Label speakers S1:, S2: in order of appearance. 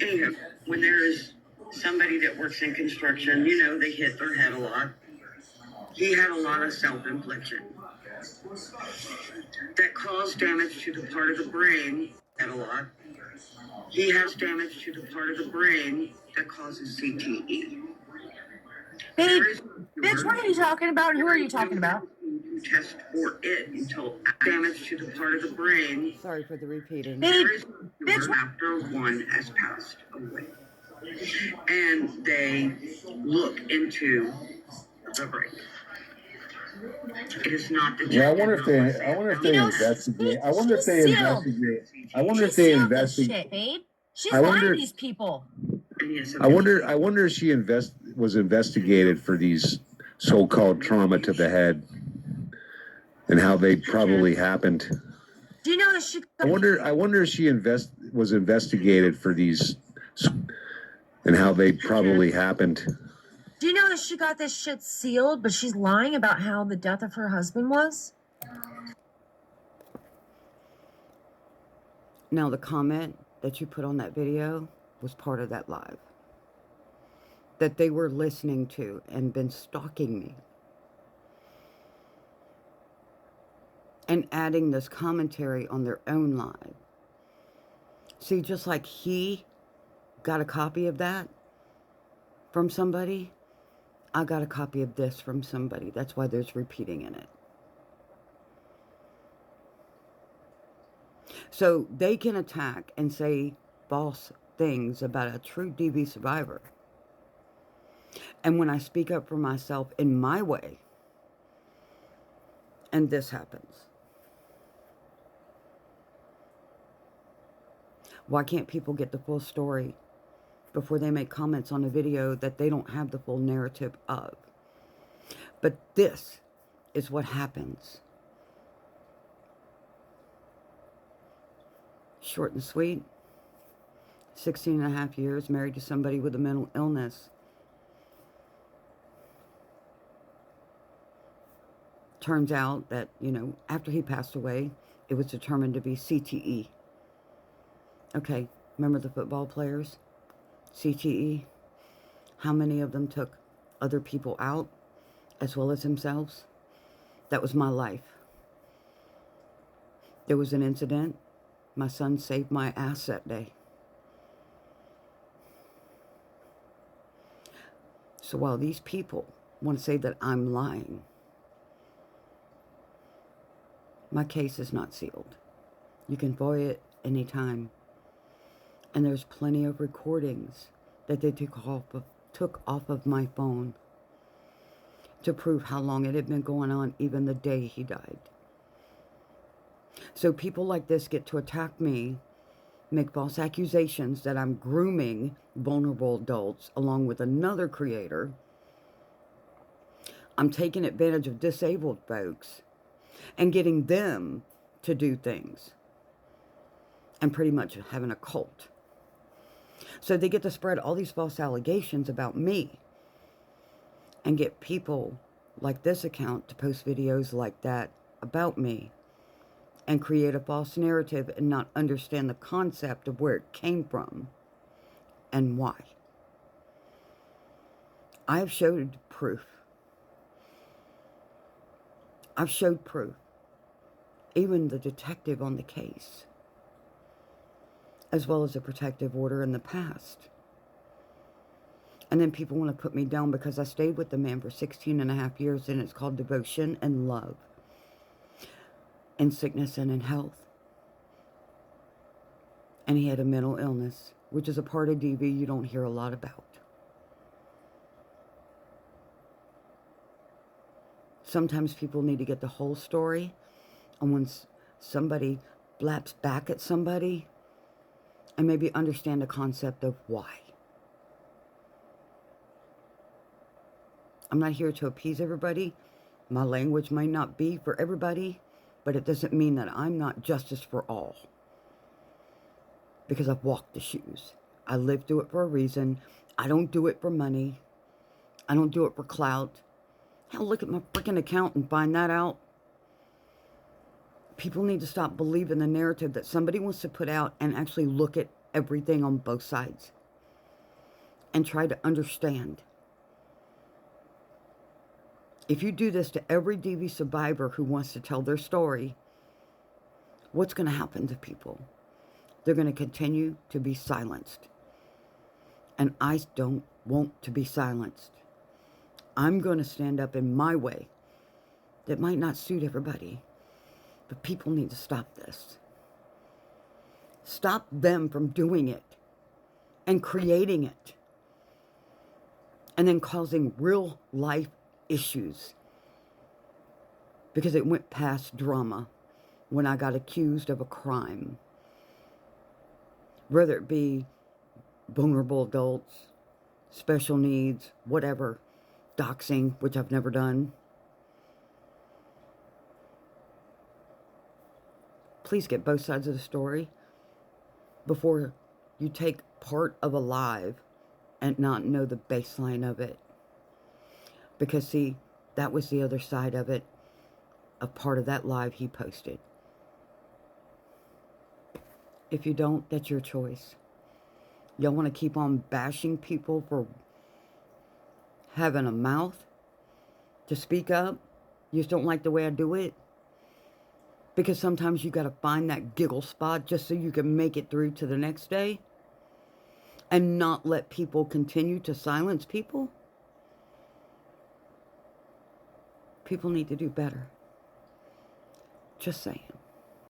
S1: Anyhow, when there is somebody that works in construction, you know, they hit their head a lot. He had a lot of self-infliction that caused damage to the part of the brain a lot. He has damage to the part of the brain that causes CTE.
S2: Babe, bitch, what are you talking about? Who are you talking about?
S1: Test for it until damage to the part of the brain.
S3: Sorry for the repeating.
S2: Babe, bitch,
S1: after one has passed away. And they look into the brain. It is not the
S4: Yeah, I wonder if they investigate. I wonder if they investigate. I wonder if they investigate.
S2: Babe. She's lying these people.
S4: I wonder if she was investigated for these so-called trauma to the head and how they probably happened.
S2: Do you know that she?
S4: I wonder if she was investigated for these and how they probably happened.
S2: Do you know that she got this shit sealed, but she's lying about how the death of her husband was?
S3: Now, the comment that you put on that video was part of that live. That they were listening to and been stalking me. And adding this commentary on their own live. See, just like he got a copy of that from somebody, I got a copy of this from somebody. That's why there's repeating in it. So they can attack and say false things about a true DV survivor. And when I speak up for myself in my way, and this happens. Why can't people get the full story before they make comments on a video that they don't have the full narrative of? But this is what happens. Short and sweet. 16 and a half years, married to somebody with a mental illness. Turns out that, you know, after he passed away, it was determined to be CTE. Okay, remember the football players? CTE? How many of them took other people out as well as themselves? That was my life. There was an incident. My son saved my ass that day. So while these people want to say that I'm lying, my case is not sealed. You can FOIA it anytime. And there's plenty of recordings that they took off of my phone to prove how long it had been going on, even the day he died. So people like this get to attack me, make false accusations that I'm grooming vulnerable adults along with another creator. I'm taking advantage of disabled folks and getting them to do things and pretty much having a cult. So they get to spread all these false allegations about me and get people like this account to post videos like that about me and create a false narrative and not understand the concept of where it came from and why. I have showed proof. I've showed proof. Even the detective on the case, as well as a protective order in the past. And then people want to put me down because I stayed with the man for 16 and a half years, and it's called devotion and love, in sickness and in health. And he had a mental illness, which is a part of DV you don't hear a lot about. Sometimes people need to get the whole story, and when somebody blaps back at somebody, and maybe understand the concept of why. I'm not here to appease everybody. My language might not be for everybody, but it doesn't mean that I'm not justice for all. Because I've walked the shoes. I lived through it for a reason. I don't do it for money. I don't do it for clout. Hell, look at my freaking account and find that out. People need to stop believing the narrative that somebody wants to put out and actually look at everything on both sides and try to understand. If you do this to every DV survivor who wants to tell their story, what's going to happen to people? They're going to continue to be silenced. And I don't want to be silenced. I'm going to stand up in my way. That might not suit everybody, but people need to stop this. Stop them from doing it and creating it and then causing real life issues, because it went past drama when I got accused of a crime, whether it be vulnerable adults, special needs, whatever, doxing, which I've never done. Please get both sides of the story before you take part of a live and not know the baseline of it. Because see, that was the other side of it, a part of that live he posted. If you don't, that's your choice. Y'all want to keep on bashing people for having a mouth to speak up? You just don't like the way I do it? Because sometimes you got to find that giggle spot just so you can make it through to the next day and not let people continue to silence people? People need to do better. Just saying.